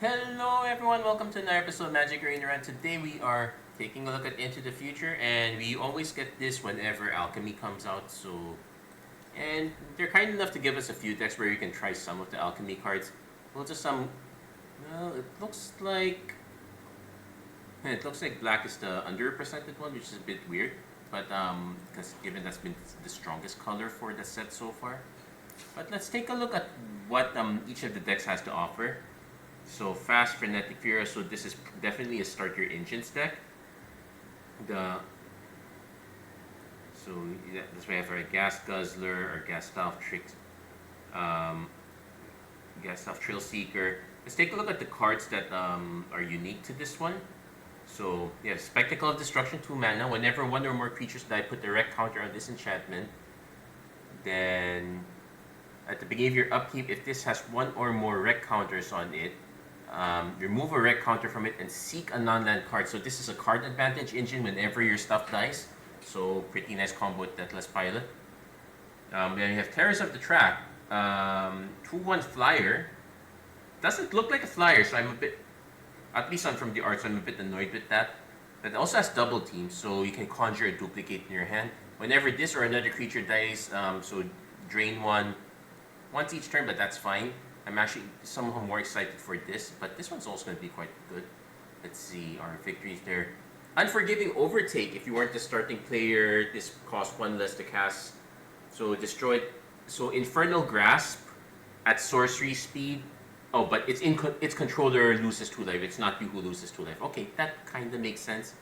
Hello everyone, welcome to another episode of Magic Arena Run. Today we are taking a look at Into the Future, and we always get this whenever Alchemy comes out. And they're kind enough to give us a few decks where you can try some of the Alchemy cards. Well, well, it looks like black is the underrepresented one, which is a bit weird. But because given that's been the strongest color for the set so far. But let's take a look at what each of the decks has to offer. So fast frenetic fury. So this is definitely a start your engines deck. The so that's why I have our gas guzzler or gas stealth tricks, gas stealth trail seeker. Let's take a look at the cards that are unique to this one. So yeah, spectacle of destruction, 2 mana. Whenever one or more creatures die, put the rec counter on this enchantment. Then at the beginning of your upkeep, if this has one or more rec counters on it, remove a rec counter from it and seek a non-land card. So this is a card advantage engine whenever your stuff dies. So pretty nice combo with Deathless Pilot. Then you have Terrors of the Track. 2/1 flyer. Doesn't look like a flyer, so I'm a bit, at least I'm from the art, so I'm a bit annoyed with that. But it also has double team, so you can conjure a duplicate in your hand. Whenever this or another creature dies, so drain one once each turn, but that's fine. I'm actually somehow more excited for this, but this one's also going to be quite good. Let's see our victories there. Unforgiving Overtake. If you weren't the starting player, this costs 1 less to cast. So destroyed. So Infernal Grasp at sorcery speed. Oh, but its controller loses 2 life. It's not you who loses 2 life. Okay, that kind of makes sense.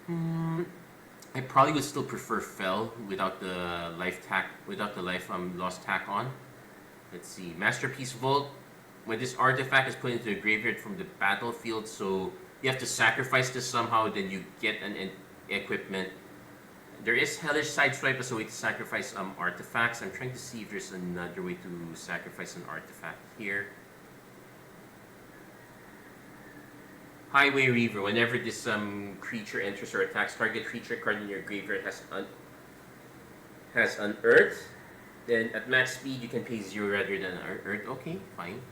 I probably would still prefer Fell without the life lost tack on. Let's see, Masterpiece Vault. When this artifact is put into the graveyard from the battlefield, so you have to sacrifice this somehow, then you get an equipment. There is Hellish Sideswipe as a way to sacrifice artifacts. I'm trying to see if there's another way to sacrifice an artifact here. Highway Reaver. Whenever this creature enters or attacks, target creature card in your graveyard has unearthed. Then at max speed, you can pay 0 rather than Earth. Okay, fine.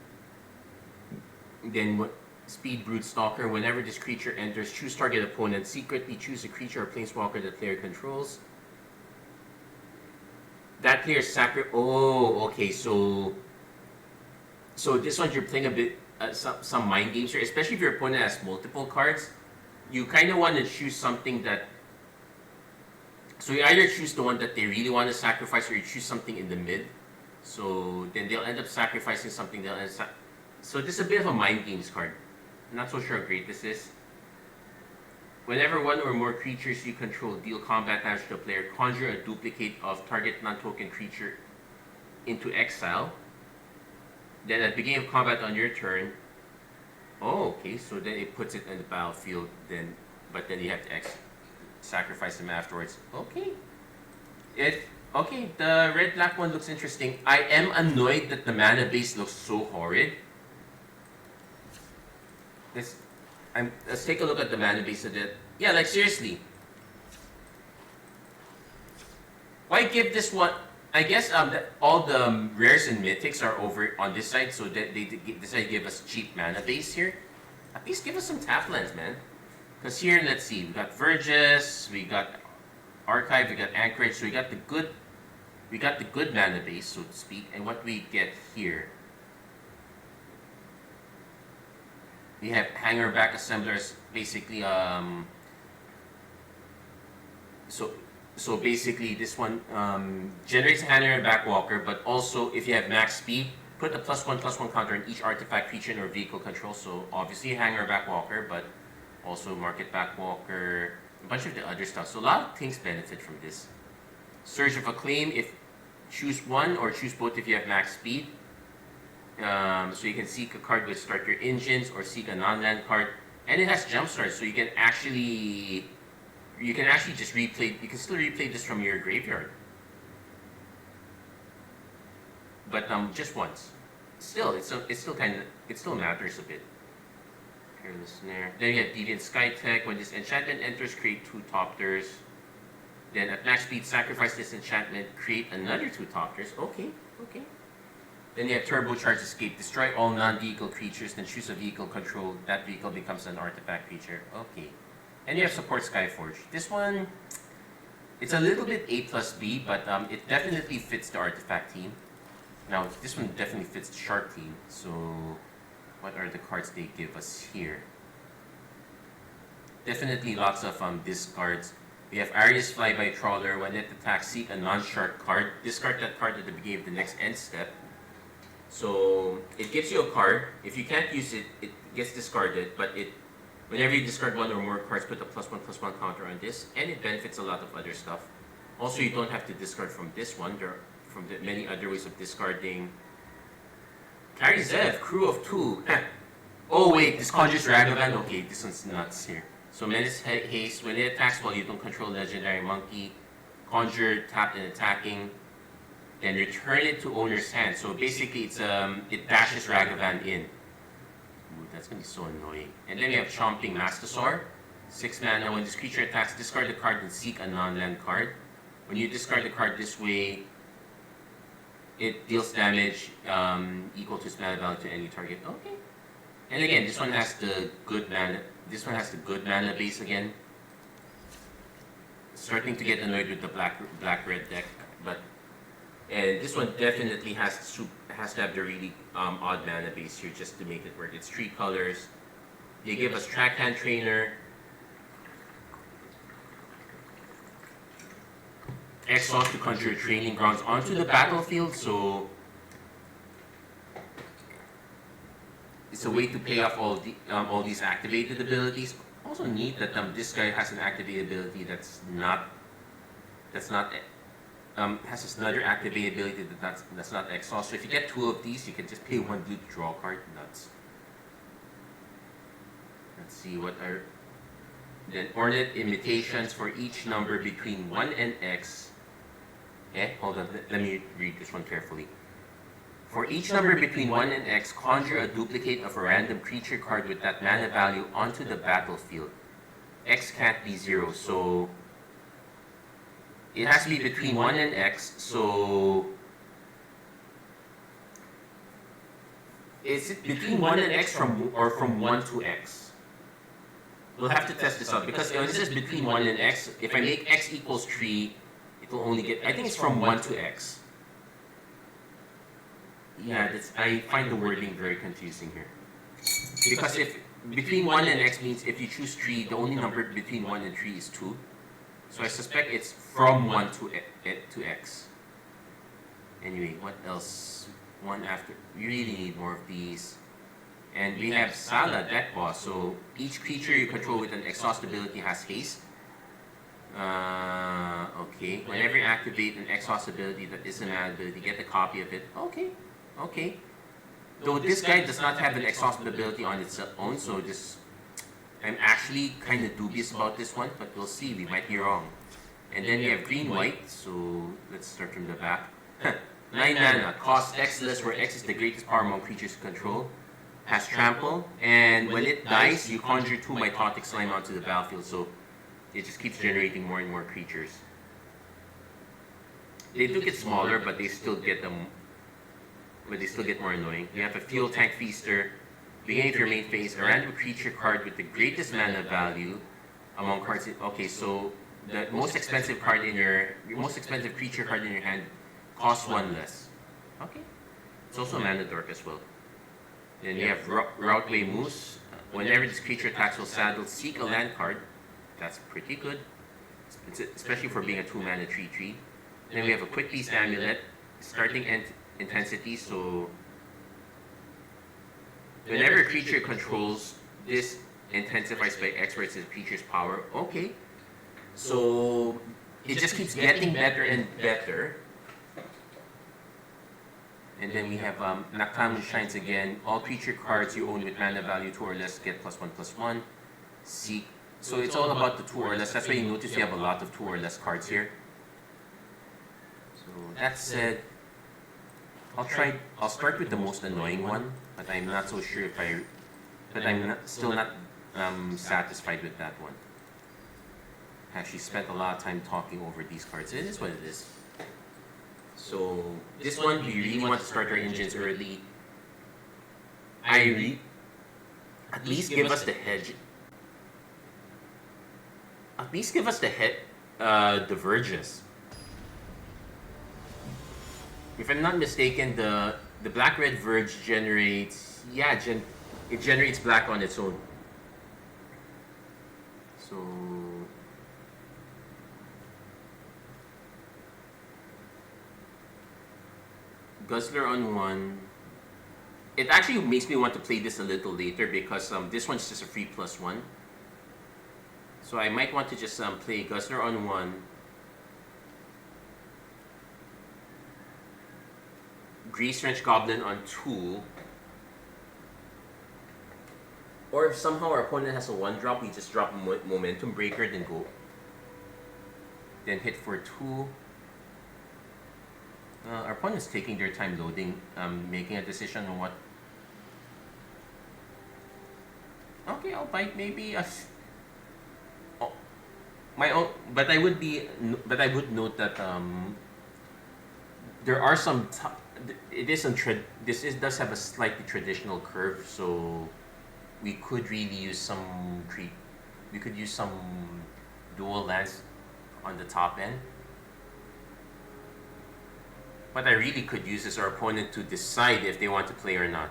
Then Speed Brutestalker. Whenever this creature enters, choose target opponent. Secretly choose a creature or planeswalker that player controls. That player's Oh, okay. So this one you're playing a bit some mind games here, especially if your opponent has multiple cards. You kind of want to choose something that. So you either choose the one that they really want to sacrifice, or you choose something in the mid. So then they'll end up sacrificing something. So this is a bit of a mind games card. I'm not so sure how great this is. Whenever one or more creatures you control deal combat damage to a player, conjure a duplicate of target non-token creature into exile. Then at the beginning of combat on your turn, okay, so then it puts it in the battlefield. But then you have to sacrifice them afterwards. Okay. The red-black one looks interesting. I am annoyed that the mana base looks so horrid. Let's take a look at the mana base of it. Yeah, like seriously. Why give this one? I guess all the rares and mythics are over on this side, so that they decided to give us cheap mana base here. At least give us some tap lands, man. Because here, let's see, we got Verges, we got Archive, we got Anchorage, so we got the good mana base, so to speak. And what we get here, we have Hangerback Assemblers, basically. So basically, this one generates a Hangerback Walker, but also if you have max speed, put a +1/+1 counter on each artifact, creature, or vehicle control. So obviously, Hangerback Walker, but also Market Back Walker, a bunch of the other stuff. So a lot of things benefit from this. Surge of Acclaim, if choose one or choose both if you have max speed. So you can seek a card with start your engines or seek a non-land card. And it has Jumpstart, so you can actually just replay, you can still replay this from your graveyard. But just once. Still, it still matters a bit. Careless Snare. Then you have Deviant Skytech. When this enchantment enters, create 2 Topters. Then at max speed, sacrifice this enchantment, create another 2 Topters. Okay. Then you have turbocharged escape. Destroy all non-vehicle creatures, then choose a vehicle control. That vehicle becomes an artifact creature. Okay. And you have support Skyforge. This one, it's a little bit A plus B, but it definitely fits the artifact team. Now, this one definitely fits the shark team. So, what are the cards they give us here? Definitely lots of discards. We have Arius Flyby Trawler. When it attacks, seek a non-shark card. Discard that card at the beginning of the next end step. So it gives you a card. If you can't use it, it gets discarded. But whenever you discard one or more cards, put a +1/+1 counter on this, and it benefits a lot of other stuff. Also, you don't have to discard from this one. There are from the many other ways of discarding. Carry Zev, Crew of 2. Oh wait, this conjures Ragavan. Okay, this one's nuts here. So Menace Haste, when it attacks while you don't control Legendary Monkey, conjure, tapped and attacking, then return it to owner's hand. So basically it dashes Ragavan in. Ooh, that's gonna be so annoying. And then we have Chomping Mastosaur, 6 mana. When this creature attacks, discard the card and seek a non-land card. When you discard the card this way, it deals damage equal to its mana value to any target. Okay. And again, this one has the good mana. This one has the good mana base again. Starting to get annoyed with the black-red deck, and this one definitely has to have the really odd mana base here just to make it work. It's 3 colors. They give us Trackhand Trainer, Exhaust to conjure Training Grounds onto the battlefield. So it's a way to pay off all these activated abilities. Also neat that this guy has an activated ability has another activated ability that's not exhaust. So if you get 2 of these, you can just pay 1 blue to draw a card. Nuts. Let's see what are then Ornate Imitations for each number between 1 and X. Hold on. Let me read this one carefully. For each number between 1 and X, conjure a duplicate of a random creature card with that mana value onto the battlefield. X can't be 0, so it has to be between 1 and X, so is it between 1 and X from 1 to X? We'll have to test this out, because when this is between 1 and X, if I make X equals 3, it will only get, I think it's from 1 to X. Yeah, I find the wording very confusing here. Because if between 1 and X means if you choose 3, the only number between 1 and 3 is 2. So I suspect it's from 1 to X. Anyway, what else? One after. We really need more of these. And we have Sala, Deck Boss. So each creature you control with an exhaust ability has haste. Okay. Whenever you activate an exhaust ability that is a mana ability, get a copy of it. Okay. Though this guy does not have an exhaust ability on its own, so I'm actually kind of dubious about this one, but we'll see. We might be wrong. And then we have green-white, so let's start from the back. 9 mana, costs X less, where X is the greatest power among creatures you control. Has trample, and when it dies, you conjure 2 Mitotic Slime onto the battlefield, so it just keeps generating more and more creatures. They do get smaller, but they still get more annoying. You have a Fuel Tank Feaster. Beginning of your main phase, a random creature card with the greatest mana value among cards. Okay, so the most expensive creature card in your hand costs 1 less. Okay, it's also a mana dork as well. Then you have Routeway Moose. Whenever this creature attacks will saddle, seek a land card. That's pretty good, especially for being a 2 mana 3/3. Then we have a Quick Beast Amulet, starting intensity. So whenever a creature controls, this intensifies by X where it's a creature's power. Okay, so it just keeps getting better and better. And then we have Nocturnal Shines again. All creature cards you own with mana value 2 or less get +1/+1. Seek. So it's all about the 2 or less. That's why you notice we have a lot of 2 or less cards here. So that said, I'll start with the most annoying one, but I'm not so sure still not satisfied with that one. Actually spent a lot of time talking over these cards. It is what it is. So this one, we really want to start our engines early. At least give us the hedge. At least give us the verges. If I'm not mistaken, the black-red verge generates, yeah, it generates black on its own. So Guzzler on 1. It actually makes me want to play this a little later because this one's just a free +1. So I might want to just play Guzzler on 1. Grease Wrench Goblin on 2. Or if somehow our opponent has a 1-drop, we just drop Momentum Breaker, then go. Then hit for 2. Our opponent's taking their time loading, making a decision on what. Okay, I'll bite maybe my own, but I would note that there are some. This does have a slightly traditional curve, so we could really use some we could use some dual lands on the top end. What I really could use is our opponent to decide if they want to play or not.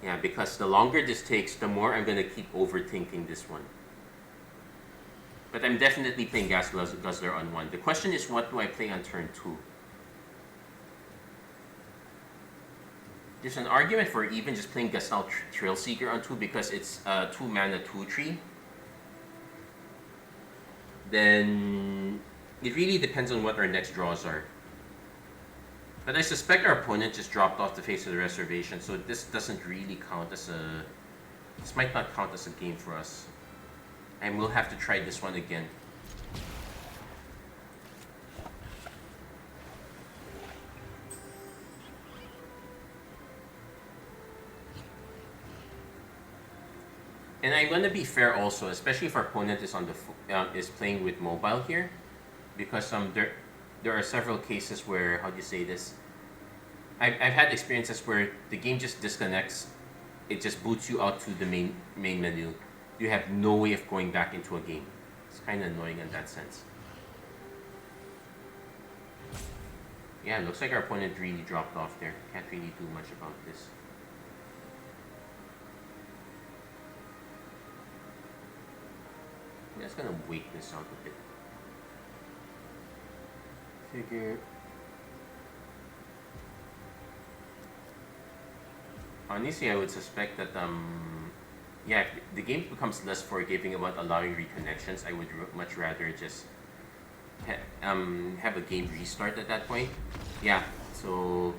Yeah, because the longer this takes, the more I'm going to keep overthinking this one. But I'm definitely playing Guzzler on 1. The question is, what do I play on turn 2? There's an argument for even just playing Gestalt Trail Seeker on 2 because it's 2 mana 2/3. Then it really depends on what our next draws are. But I suspect our opponent just dropped off the face of the reservation, so this doesn't really count as a. This might not count as a game for us. And we'll have to try this one again. And I'm gonna be fair also, especially if our opponent is on the is playing with mobile here, because there are several cases where, how do you say this? I've had experiences where the game just disconnects. It just boots you out to the main menu. You have no way of going back into a game. It's kind of annoying in that sense. Yeah, it looks like our opponent really dropped off there. Can't really do much about this. I'm just gonna wait this out a bit. Figure. Honestly, I would suspect that yeah, if the game becomes less forgiving about allowing reconnections, I would much rather just have a game restart at that point. Yeah, so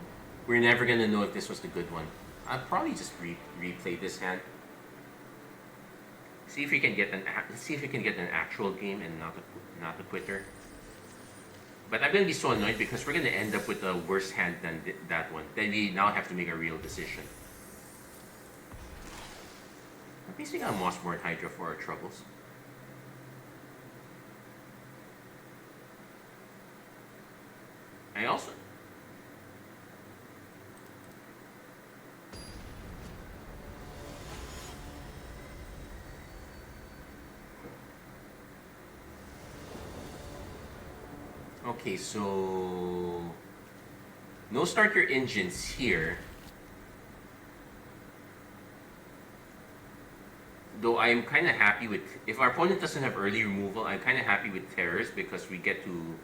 we're never gonna know if this was the good one. I'll probably just replay this hand. See if we can get an actual game and not a quitter. But I'm gonna be so annoyed because we're gonna end up with a worse hand than that one. Then we now have to make a real decision. At least we got Mossborn Hydra for our troubles. I also. Okay, so no start your engines here. Though I am kind of happy with, if our opponent doesn't have early removal, I'm kind of happy with terrors because we get to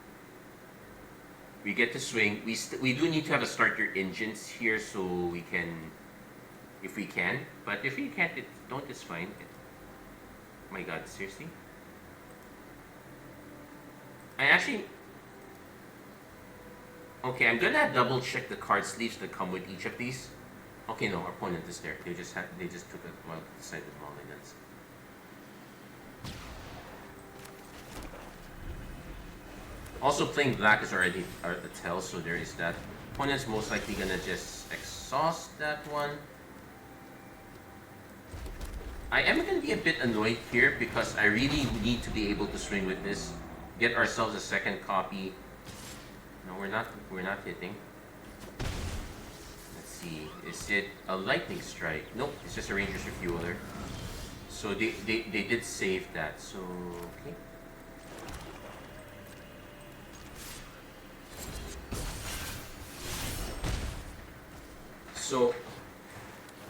swing. We do need to have a start your engines here so we can, if we can. But if we can't, it's fine. Oh my God, seriously? I actually. Okay, I'm gonna double check the card sleeves that come with each of these. Okay, no, our opponent is there. They just took a well decided mulligans. Also, playing black is already a tell, so there is that. Opponent's most likely gonna just exhaust that one. I am gonna be a bit annoyed here because I really need to be able to swing with this. get ourselves a second copy. No, we're not hitting. Let's see, is it a lightning strike? Nope, it's just a Ranger's Refueler. So they did save that, so okay. So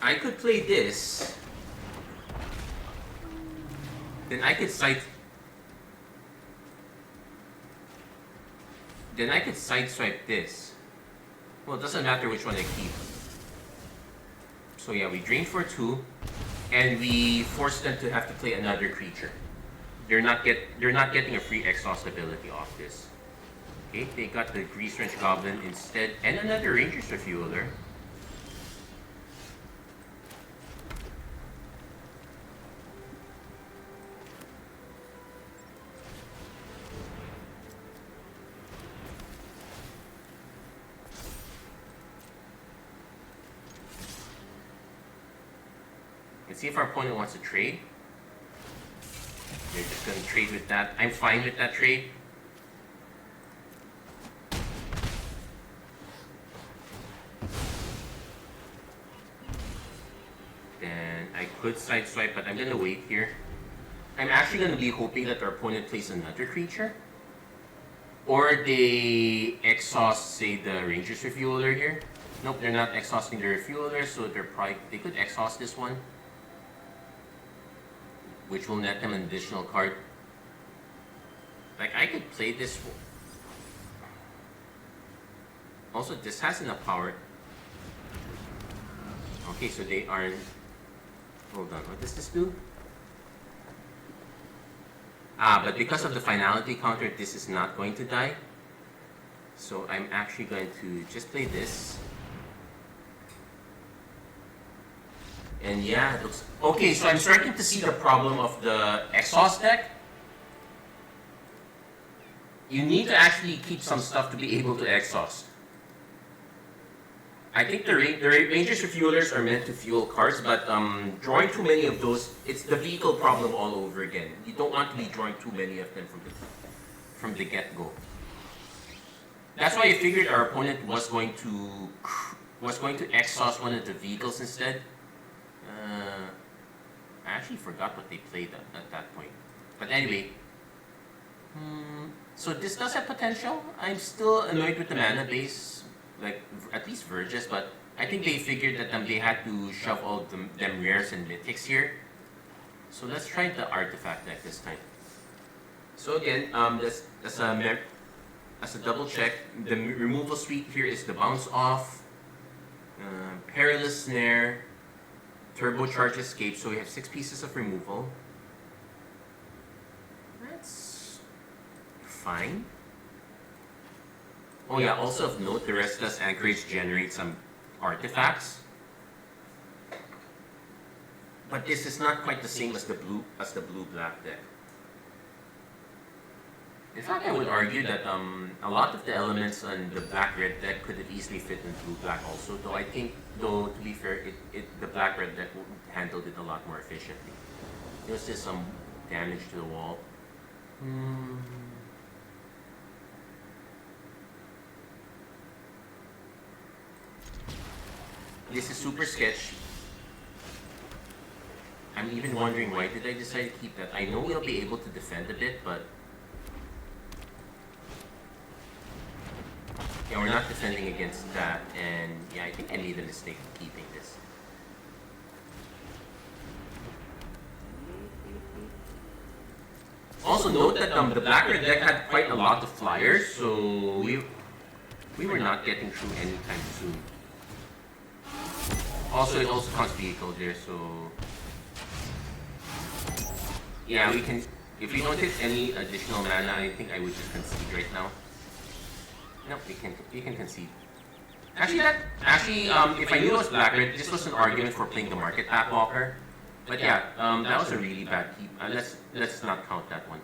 I could play this, then I could sideswipe this. Well, it doesn't matter which one I keep. So yeah, we drain for 2, and we force them to have to play another creature. They're not getting a free exhaust ability off this. Okay, they got the Grease Wrench Goblin instead, and another Ranger's Refueler. Let's see if our opponent wants to trade. They're just going to trade with that. I'm fine with that trade. Then I could sideswipe, but I'm going to wait here. I'm actually going to be hoping that our opponent plays another creature. Or they exhaust, say, the Ranger's Refueler here. Nope, they're not exhausting the Refueler, so they could exhaust this one, which will net them an additional card. Like, I could play this. Also, this has enough power. Okay, so they aren't. Hold on, what does this do? Ah, but because of the finality counter, this is not going to die. So I'm actually going to just play this. And yeah, it looks... Okay, so I'm starting to see the problem of the exhaust deck. You need to actually keep some stuff to be able to exhaust. I think the Ranger's Refuelers are meant to fuel cards, but drawing too many of those, it's the vehicle problem all over again. You don't want to be drawing too many of them from the get-go. That's why I figured our opponent was going to exhaust one of the vehicles instead. I actually forgot what they played at that point. But anyway, so this does have potential. I'm still annoyed with the mana base, like at least Verges, but I think they figured that they had to shove all them rares and mythics here. So let's try the artifact deck this time. So again, as a double check, the removal suite here is the Bounce Off, Perilous Snare, Turbocharge Escape, so we have 6 pieces of removal. That's fine. Oh yeah, also of note, the Restless Anchorage generates some artifacts. But this is not quite the same as the blue-black deck. In fact, I would argue that a lot of the elements on the black-red deck could have easily fit in blue-black also, though I think, to be fair, the black-red deck handled it a lot more efficiently. There was just some damage to the wall. This is super sketch. I'm even wondering why did I decide to keep that. I know we'll be able to defend a bit, but yeah, we're not defending against that, and yeah, I think I made a mistake of keeping this. Also note that the black-red deck had quite a lot of flyers, so we were not getting through anytime soon. Also, it also counts vehicle there, so yeah, we can. If we don't hit any additional mana, I think I would just concede right now. Nope, we can concede. Actually, if I knew it was black-red, this was an argument for playing the Market Pathwalker. But yeah, that was a really bad keep. Let's not count that one.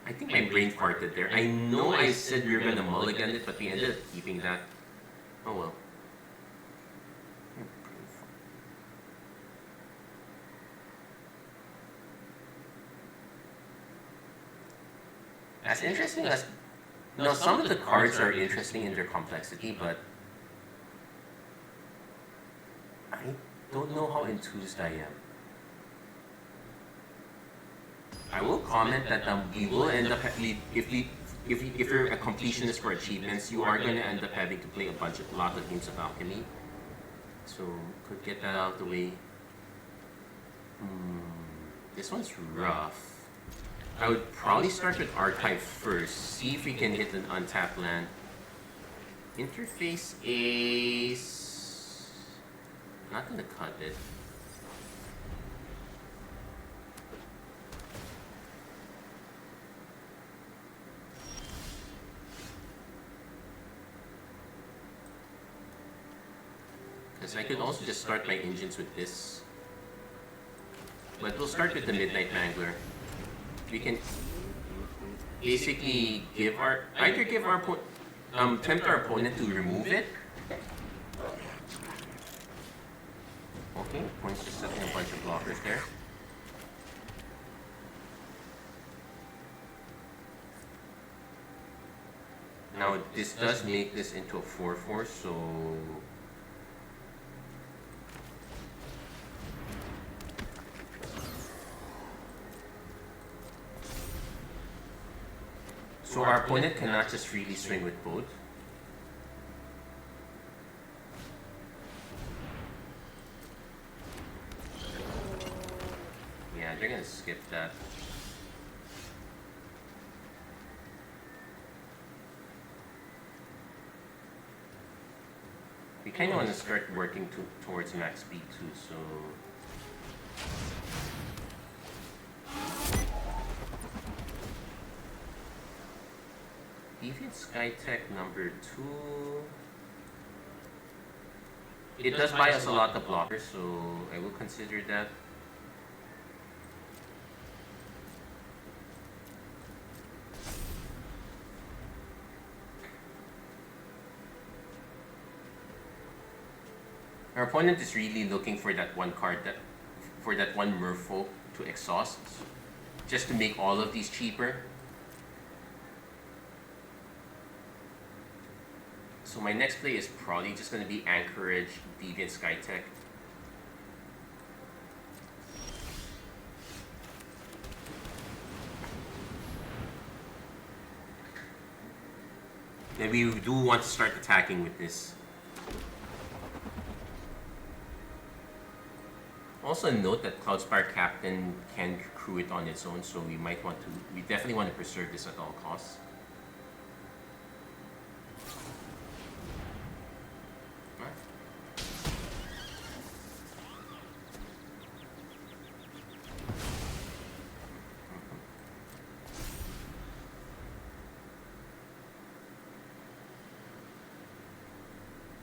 I think my brain farted there. I know I said we were gonna mulligan it, but we ended up keeping that. Oh well. as interesting as... No, some of the cards are interesting in their complexity, but I don't know how enthused I am. I will comment that we will end up, if you're a completionist for achievements, you are going to end up having to play a lot of games of Alchemy. So, could get that out of the way. This one's rough. I would probably start with Archive first, see if we can hit an untapped land. Interface Ace... Not gonna cut it. Because I could also just start my engines with this. But we'll start with the Midnight Mangler. We can basically tempt our opponent to remove it. Okay, points just setting a bunch of blockers there. Now this does make this into a 4/4, so our opponent cannot just freely swing with both. Yeah, they're gonna skip that. We kind of want to start working towards max speed too, so... Deviant Skytech number 2. It does buy us a lot of blockers, so I will consider that. Our opponent is really looking for that one card, for that one Merfolk to exhaust, just to make all of these cheaper. So my next play is probably just going to be Anchorage, Deviant Skytech. And we do want to start attacking with this. Also note that Cloudspire Captain can crew it on its own, so we definitely want to preserve this at all costs.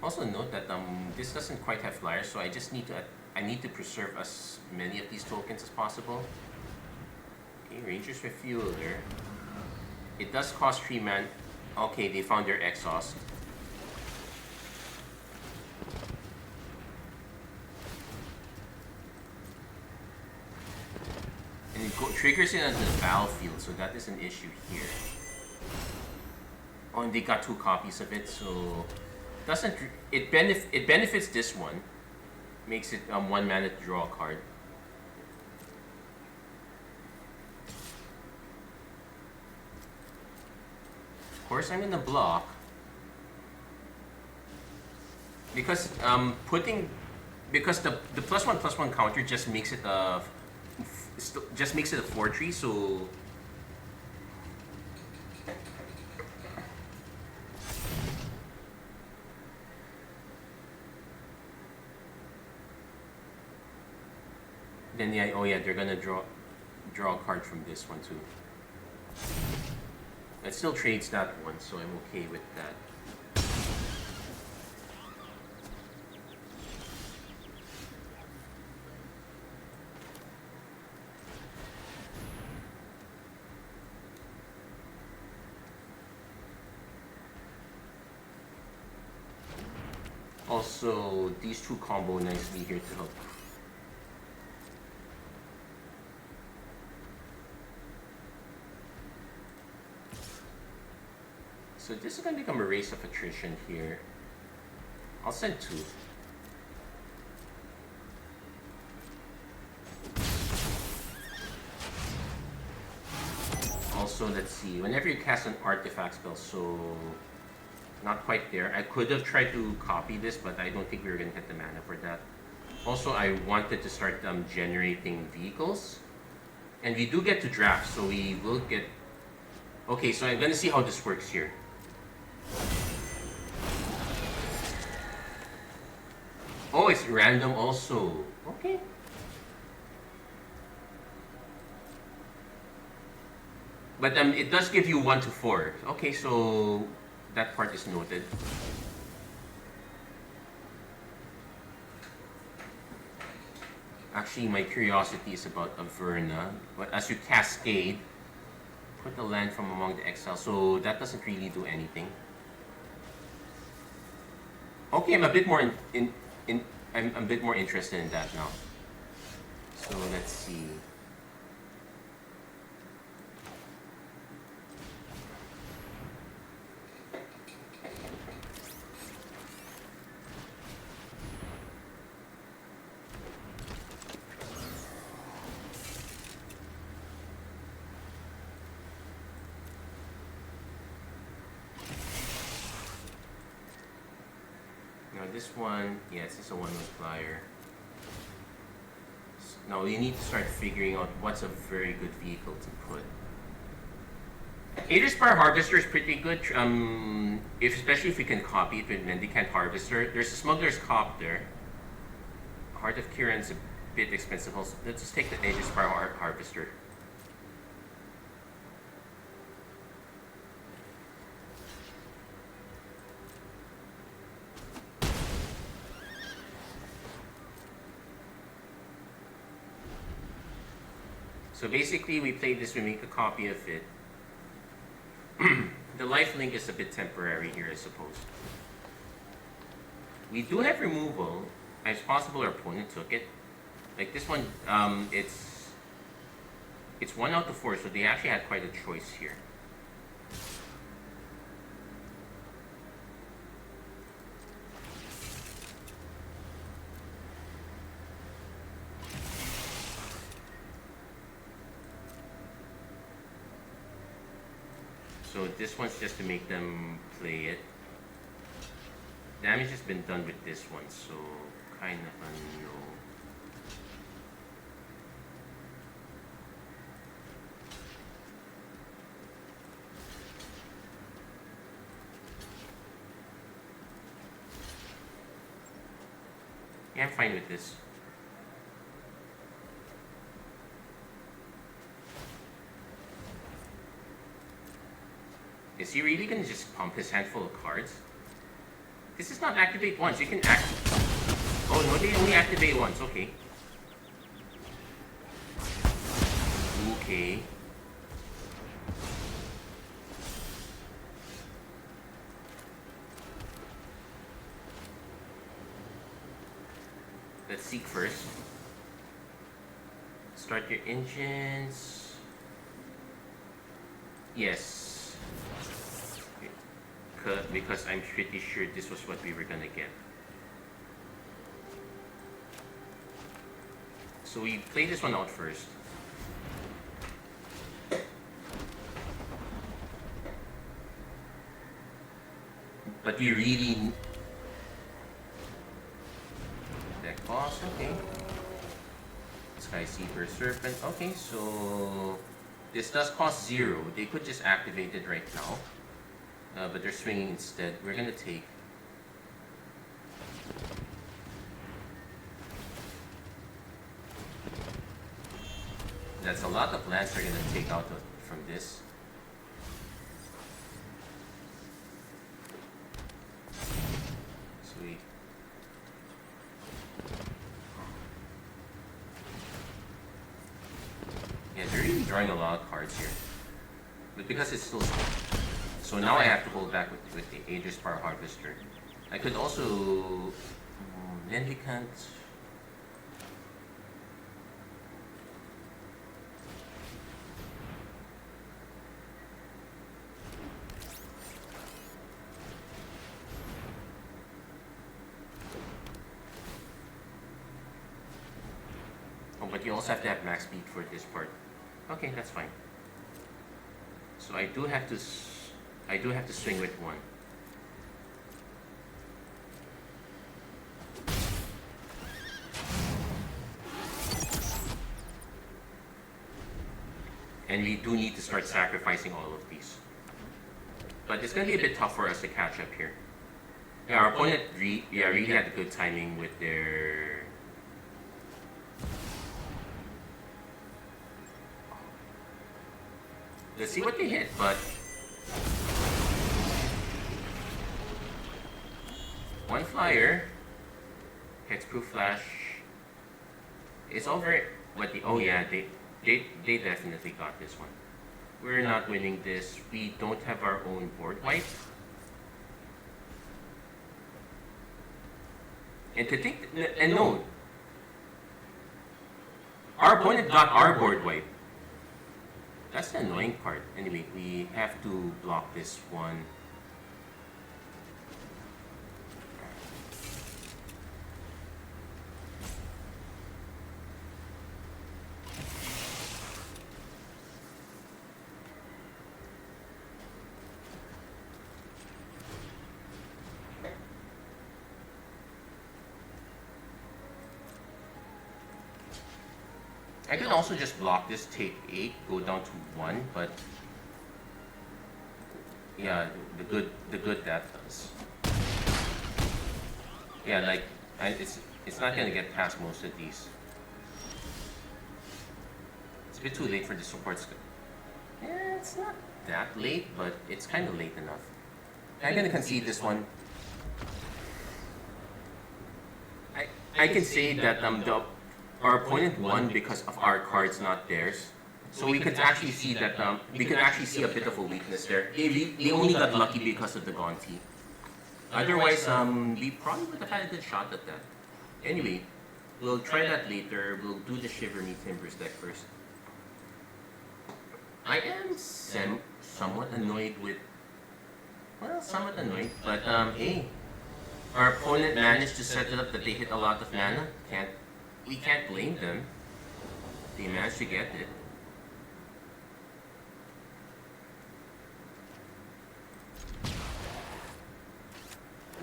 Also note that this doesn't quite have flyers, so I need to preserve as many of these tokens as possible. Okay, Rangers Refueler. It does cost 3 mana. Okay, they found their exhaust. And it triggers it onto the battlefield, so that is an issue here. Oh, and they got 2 copies of it, so it benefits this one. Makes it 1 mana to draw a card. Of course, I'm gonna block because the +1/+1 counter just makes it a 4/3. So then they're gonna draw a card from this one too. It still trades that one, so I'm okay with that. Also, these 2 combo nicely here to help. So this is going to become a race of attrition here. I'll send 2. Also, let's see. Whenever you cast an artifact spell, so not quite there. I could have tried to copy this, but I don't think we were going to get the mana for that. Also, I wanted to start generating vehicles. And we do get to draft, so we will get... Okay, so I'm going to see how this works here. Oh, it's random also. Okay. But it does give you 1 to 4. Okay, so that part is noted. Actually, my curiosity is about Averna. But as you cascade, put the land from among the exiles. So that doesn't really do anything. Okay, I'm a bit more I'm a bit more interested in that now. So let's see. This one, yes, it's a 1 multiplier. Now you need to start figuring out what's a very good vehicle to put. Aether's Power Harvester is pretty good, especially if we can copy it with Mendicant Harvester. There's a Smuggler's Copter. Heart of Kiran's a bit expensive also. Let's just take the Aether's Power Harvester. So basically, we play this, we make a copy of it. The lifelink is a bit temporary here, I suppose. We do have removal. It's possible our opponent took it. Like this one, it's 1 out of 4, so they actually had quite a choice here. So this one's just to make them play it. Damage has been done with this one, so kind of a no. Yeah, I'm fine with this. Is he really gonna just pump his handful of cards? This is not activate once, you can Oh no, they only activate once, okay. Okay. Let's seek first. Start your engines. Yes. Because I'm pretty sure this was what we were gonna get. So we play this one out first. But we really... Deck boss, okay. Sky Seeker Serpent, okay, so... This does cost 0. They could just activate it right now. But they're swinging instead. We're gonna take... That's a lot of lands they're gonna take out from this. Sweet. Yeah, they're really drawing a lot of cards here. But because it's still... So now I have to hold back with the Aether's Power Harvester. I could also... then we can't... but you also have to have max speed for this part. Okay, that's fine. So I do have to swing with one. And we do need to start sacrificing all of these. But it's going to be a bit tough for us to catch up here. Yeah, our opponent really had a good timing with their... Let's see what they hit, but... One flyer. Hexproof Flash. It's over... What the... Oh yeah, they definitely got this one. We're not winning this. We don't have our own board wipe. And to think, and no, our opponent got our board wipe. That's the annoying part. Anyway, we have to block this one. I can also just block this, take 8, go down to 1, but yeah, the good that does. Yeah, like it's not gonna get past most of these. It's a bit too late for the supports. Yeah, it's not that late, but it's kind of late enough. I'm gonna concede this one. I can say that our opponent won because of our cards, not theirs. So we could actually see that we could actually see a bit of a weakness there. They only got lucky because of the Gonti. Otherwise, we probably would have had a good shot at that. Anyway, we'll try that later. We'll do the Shiver Me Timbers deck first. I am somewhat annoyed with... Well, somewhat annoyed, but hey. Our opponent managed to set it up that they hit a lot of mana. We can't blame them. They managed to get it.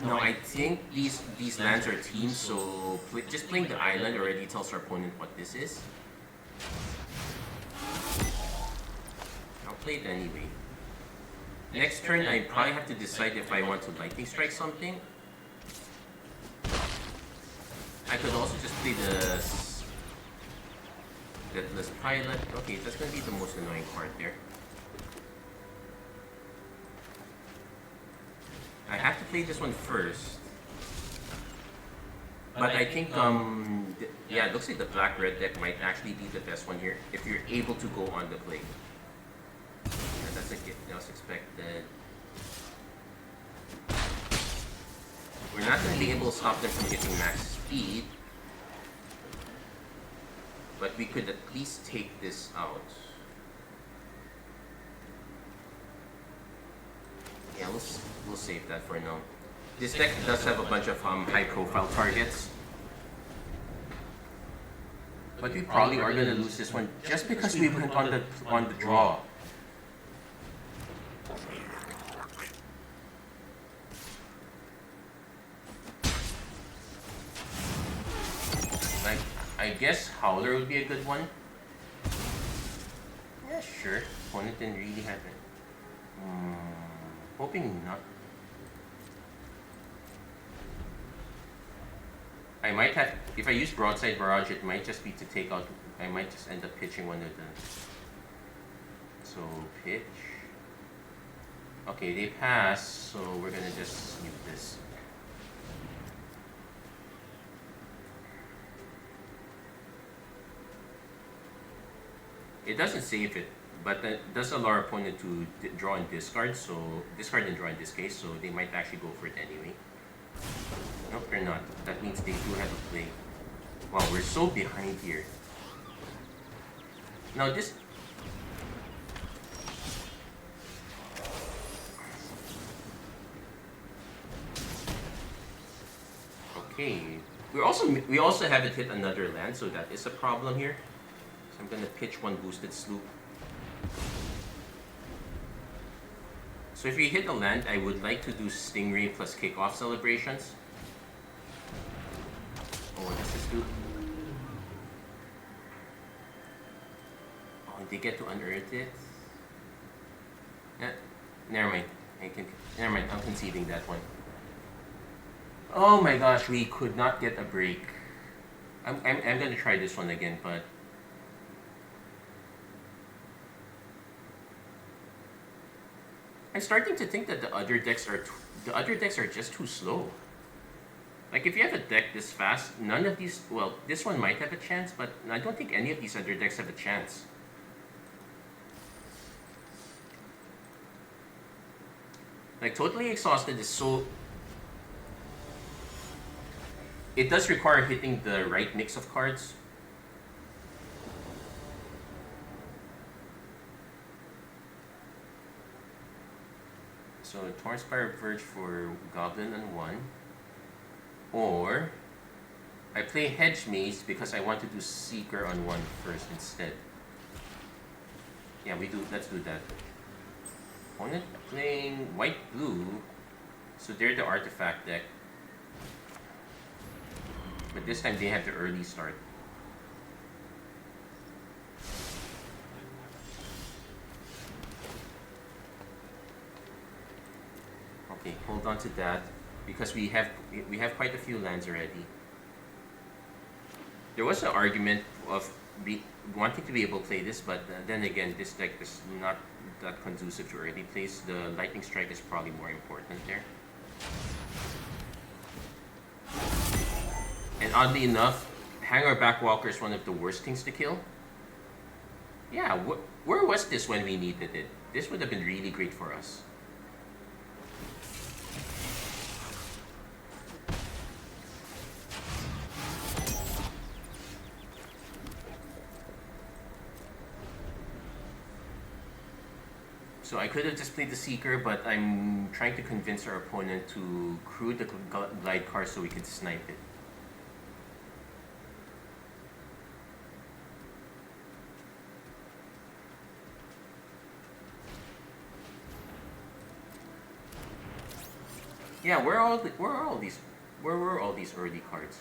No, I think these lands are teams, so just playing the island already tells our opponent what this is. I'll play it anyway. Next turn, I probably have to decide if I want to lightning strike something. I could also just play the Deathless Pilot. Okay, that's going to be the most annoying part there. I have to play this one first. But I think, yeah, it looks like the black-red deck might actually be the best one here, if you're able to go on the play. Yeah, that's like that was expected. We're not going to be able to stop them from hitting max speed, but we could at least take this out. Yeah, we'll save that for now. This deck does have a bunch of high-profile targets, but we probably are going to lose this one just because we went on the draw. I guess Howler would be a good one. Yeah, sure. Opponent didn't really have it. Hoping not. I might have, if I use Broadside Barrage, it might just be to take out, I might just end up pitching one of the... So, pitch. Okay, they pass, so we're gonna just snoop this. It doesn't save it, but it does allow our opponent to draw and discard, so discard and draw in this case, so they might actually go for it anyway. Nope, they're not. That means they do have a play. Wow, we're so behind here. Now this... Okay, We also haven't hit another land, so that is a problem here. So I'm gonna pitch one boosted sloop. So if we hit a land, I would like to do Stingray plus Kickoff Celebrations. Oh, what does this do? Oh, they get to unearth it? Never mind. Never mind, I'm conceding that one. Oh my gosh, we could not get a break. I'm gonna try this one again, but I'm starting to think that the other decks are just too slow. Like if you have a deck this fast, none of these, well, this one might have a chance, but I don't think any of these other decks have a chance. Like Totally Exhausted is so, it does require hitting the right mix of cards. So Tornspire Verge for Goblin on 1. Or I play Hedge Maze because I want to do Seeker on 1 first instead. Yeah, let's do that. Opponent playing white-blue, so they're the artifact deck. But this time they have the early start. Okay, hold on to that because we have quite a few lands already. There was an argument of wanting to be able to play this, but then again, this deck is not that conducive to early plays. The Lightning Strike is probably more important there. And oddly enough, Hangar Backwalker is one of the worst things to kill. Yeah, where was this when we needed it? This would have been really great for us. So I could have just played the Seeker, but I'm trying to convince our opponent to crew the Glide card so we can snipe it. Yeah, where are all these early cards?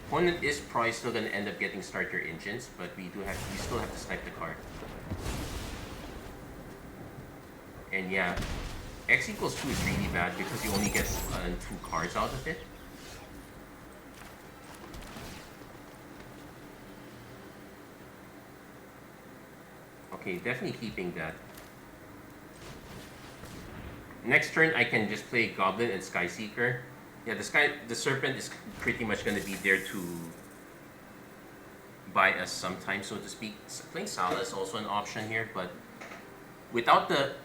Opponent is probably still going to end up getting starter engines, but we still have to snipe the card. And yeah, X equals 2 is really bad because you only get 2 cards out of it. Okay, definitely keeping that. Next turn, I can just play Goblin and Skyseeker. Yeah, the Serpent is pretty much going to be there to buy us some time, so to speak. Playing Sala is also an option here, but without the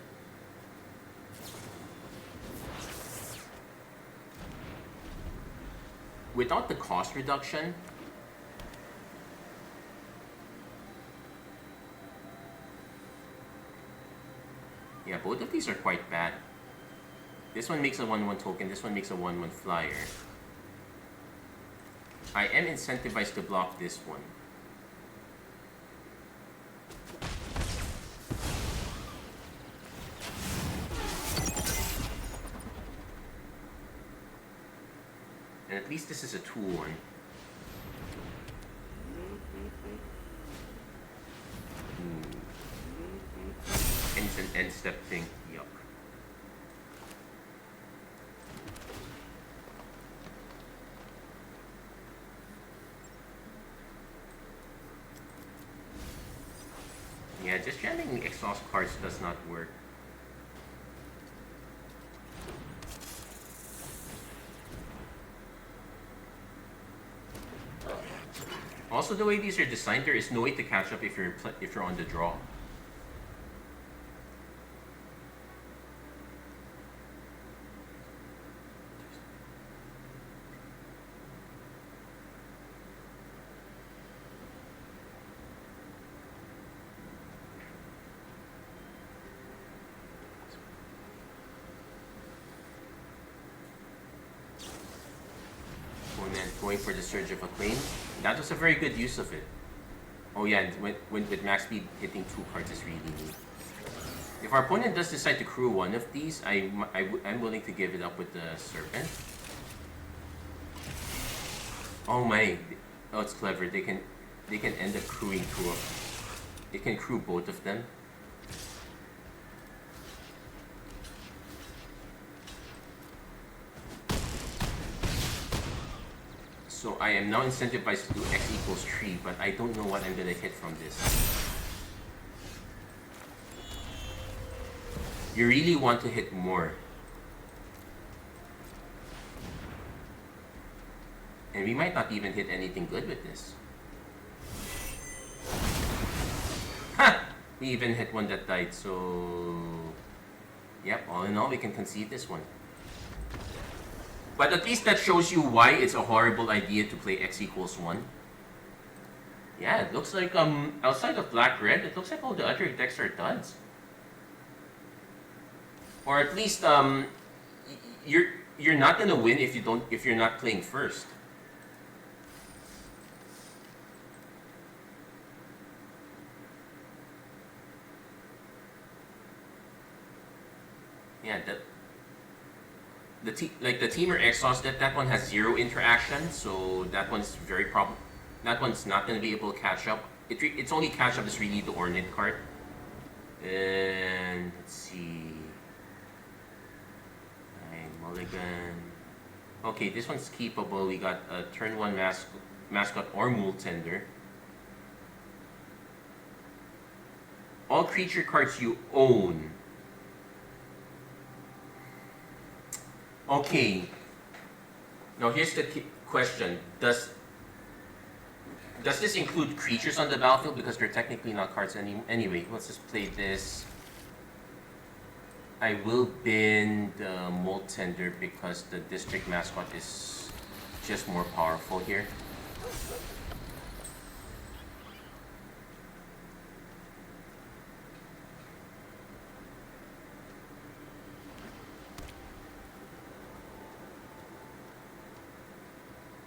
cost reduction, yeah, both of these are quite bad. This one makes a 1/1 token, this one makes a 1/1 flyer. I am incentivized to block this one. And at least this is a 2/1. And it's an end step thing. Yuck. Yeah, just jamming exhaust cards does not work. Also, the way these are designed, there is no way to catch up if you're on the draw. Going for the Surge of Acclaim. That was a very good use of it. Oh yeah, and with max speed, hitting 2 cards is really neat. If our opponent does decide to crew one of these, I'm willing to give it up with the Serpent. Oh my, oh it's clever. They can end up crewing 2 of. They can crew both of them. So I am now incentivized to do x equals 3, but I don't know what I'm gonna hit from this. You really want to hit more. And we might not even hit anything good with this. Ha! We even hit one that died, so... Yep, all in all, we can concede this one. But at least that shows you why it's a horrible idea to play x equals 1. Yeah, it looks like, outside of black-red, it looks like all the other decks are duds. Or at least, you're not gonna win if you're not playing first. Yeah, the Teamer Exhaust, that one has 0 interaction, so that one's that one's not gonna be able to catch up. It's only catch up is really the Ornate card. And let's see. Mulligan. Okay, this one's keepable. We got a turn 1 mascot or Mule Tender. All creature cards you own. Okay. Now here's the question. Does this include creatures on the battlefield? Because they're technically not cards anyway. Let's just play this. I will bin the Mole Tender because the district mascot is just more powerful here.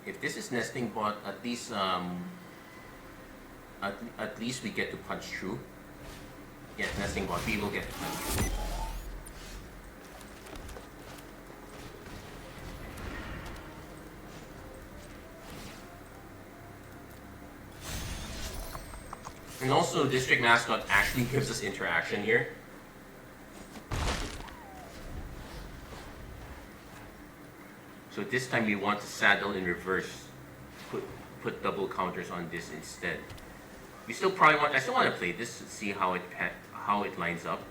If this is nesting bot, at least at least we get to punch through. Yes, nesting bot, we will get to punch through. And also, District Mascot actually gives us interaction here. So this time we want to saddle in reverse, put double counters on this instead. We still probably I still want to play this to see how it lines up.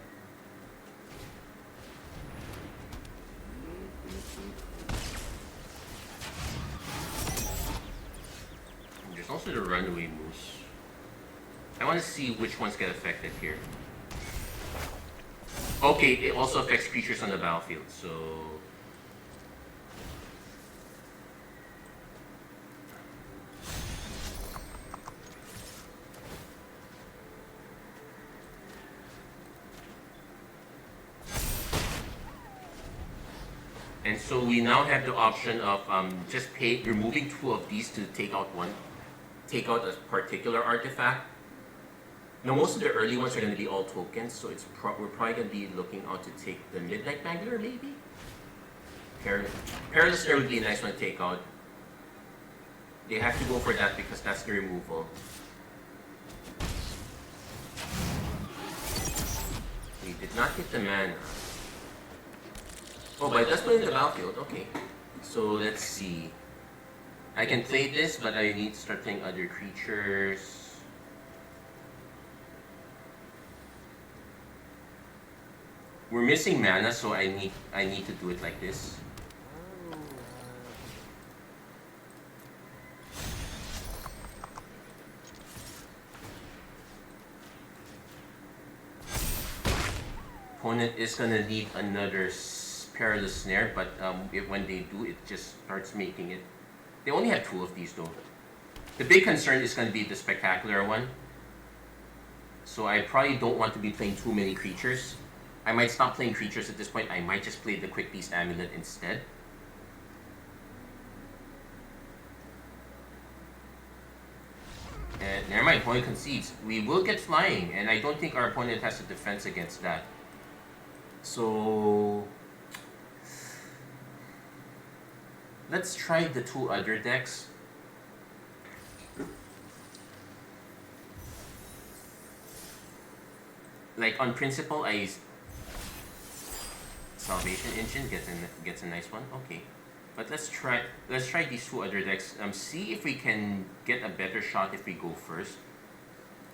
And there's also the Runaway Moose. I want to see which ones get affected here. Okay, it also affects creatures on the battlefield, so... And so we now have the option of just removing 2 of these to take out a particular artifact. Now most of the early ones are going to be all tokens, so we're probably going to be looking out to take the Midnight Mangler maybe? Perilous Snare would be a nice one to take out. They have to go for that because that's the removal. We did not get the mana. Oh, but it does play in the battlefield, okay. So let's see. I can play this, but I need to start playing other creatures. We're missing mana, so I need to do it like this. Opponent is gonna need another Perilous Snare, but when they do, it just starts making it. They only have 2 of these though. The big concern is gonna be the Spectacular one. So I probably don't want to be playing too many creatures. I might stop playing creatures at this point. I might just play the Quick Beast Amulet instead. Never mind, opponent concedes. We will get flying, and I don't think our opponent has a defense against that. So let's try the two other decks. Like on principle, Salvation Engine gets a nice one. Okay, but let's try these two other decks. See if we can get a better shot if we go first.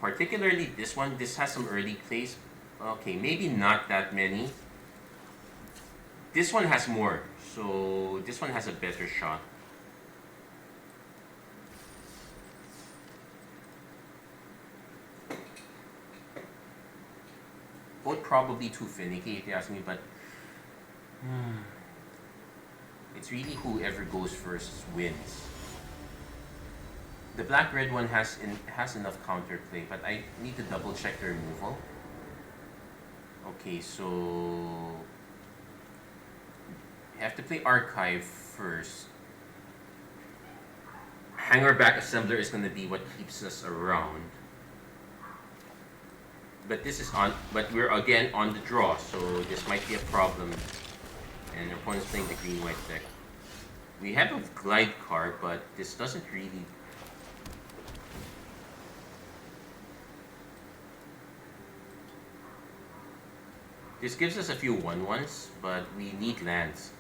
Particularly this one. This has some early plays. Okay, maybe not that many. This one has more, so this one has a better shot. Both probably too finicky if you ask me, but it's really whoever goes first wins. The black-red one has enough counterplay, but I need to double check the removal. Okay, so you have to play Archive first. Hangerback Assembler is going to be what keeps us around. But this is but we're again on the draw, so this might be a problem. And our opponent's playing the green-white deck. We have a glide card, but this doesn't really. This gives us a few 1/1s, but we need lands.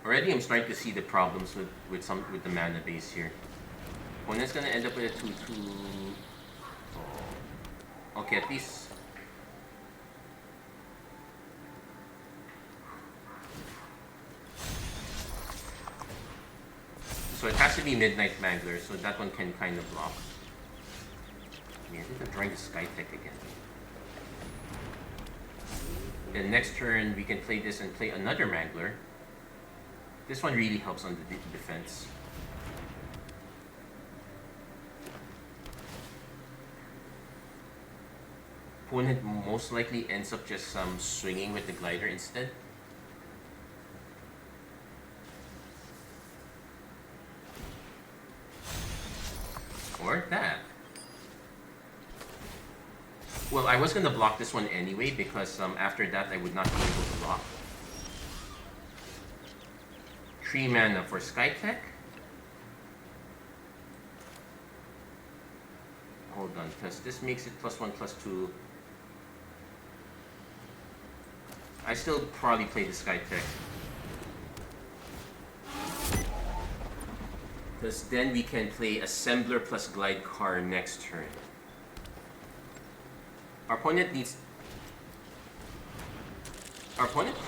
Already I'm starting to see the problems with the mana base here. Opponent's gonna end up with a 2/2. Oh. Okay, at least. So it has to be Midnight Mangler, so that one can kind of block. I think I'm drawing the Skytech again. Then next turn we can play this and play another Mangler. This one really helps on the defense. Opponent most likely ends up just swinging with the glider instead. Or that. Well, I was going to block this one anyway because after that I would not be able to block. 3 mana for Skytech. Hold on, because this makes it +1/+2. I still probably play the Skytech. Because then we can play Assembler plus Glide Car next turn. Our opponent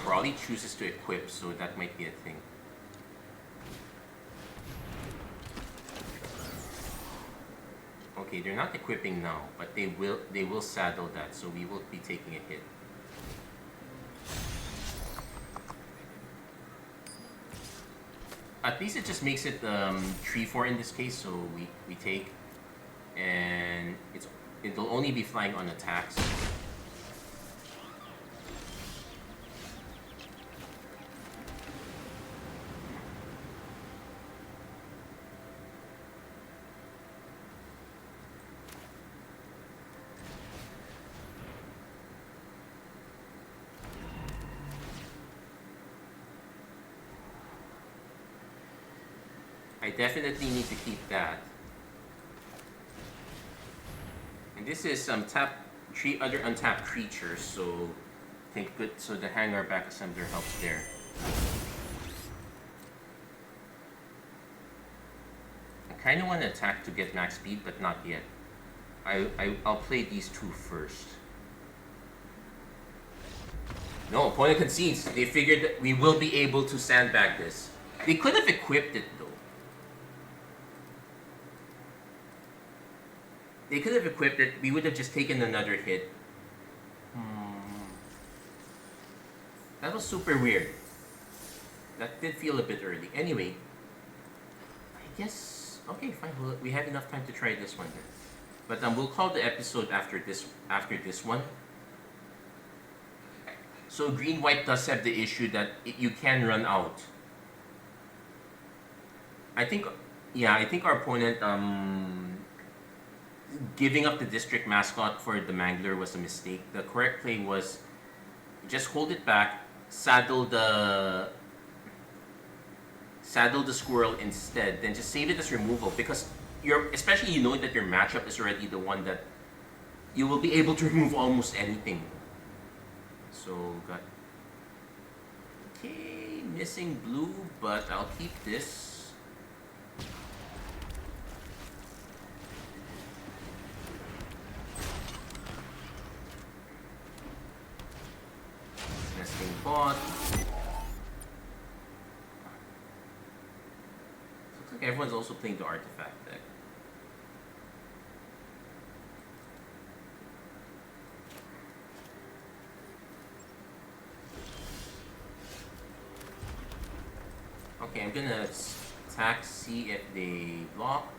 probably chooses to equip, so that might be a thing. Okay, they're not equipping now, but they will saddle that, so we will be taking a hit. At least it just makes it 3/4 in this case, so we take, and it'll only be flying on attacks. I definitely need to keep that. And this is tap 3 other untapped creatures, so think good. So the Hangerback Assembler helps there. I kind of want to attack to get max speed, but not yet. I'll play these 2 first. No, opponent concedes. They figured that we will be able to sandbag this. They could have equipped it though. They could have equipped it, we would have just taken another hit. That was super weird. That did feel a bit early. Anyway, I guess, okay, fine, we have enough time to try this one then. But we'll call the episode after this one. So green-white does have the issue that you can run out. I think, yeah, I think our opponent giving up the district mascot for the Mangler was a mistake. The correct play was just hold it back, saddle the squirrel instead, then just save it as removal because especially you know that your matchup is already the one that you will be able to remove almost anything. So got okay, missing blue, but I'll keep this. Nesting bot. Looks like everyone's also playing the artifact deck. Okay, I'm gonna attack, see if they block.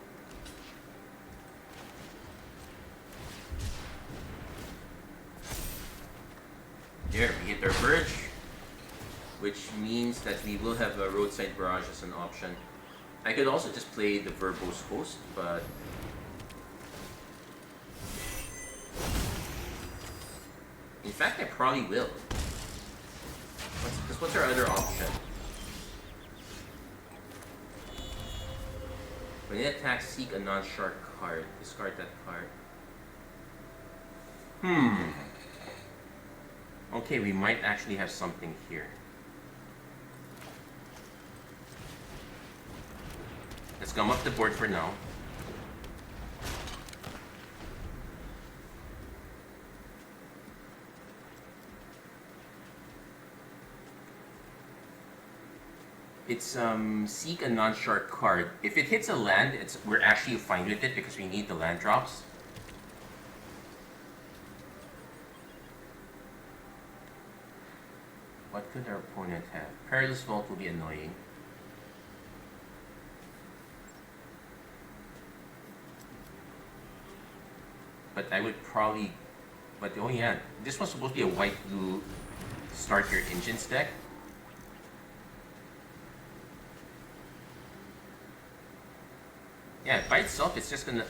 There, we hit our Verge, which means that we will have a Roadside Barrage as an option. I could also just play the Verbose Host, but in fact I probably will. What's our other option? When it attacks, seek a non-shark card. Discard that card. Okay, we might actually have something here. Let's come up the board for now. It's seek a non-shark card. If it hits a land, we're actually fine with it because we need the land drops. What could our opponent have? Perilous Vault will be annoying. But I would probably... But oh yeah, this was supposed to be a white-blue start your engines deck. Yeah, by itself it's just gonna...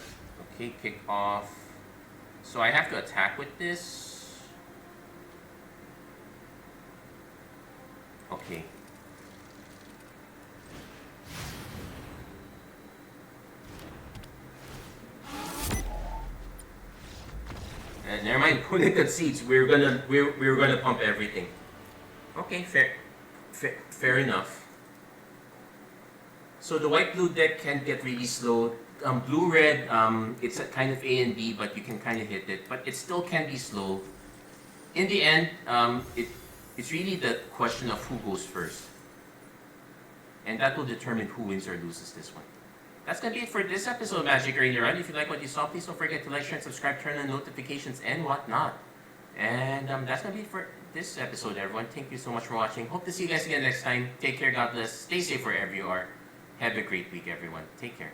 Okay, kick off. So I have to attack with this. Okay. And never mind, opponent concedes. We're gonna pump everything. Okay, fair enough. So the white-blue deck can get really slow. Blue-red, it's a kind of A and B, but you can kind of hit it. But it still can be slow. In the end, it's really the question of who goes first. And that will determine who wins or loses this one. That's going to be it for this episode of Magic Arena Run. If you like what you saw, please don't forget to like, share, and subscribe, turn on notifications, and whatnot. And that's going to be it for this episode, everyone. Thank you so much for watching. Hope to see you guys again next time. Take care, God bless. Stay safe wherever you are. Have a great week, everyone. Take care.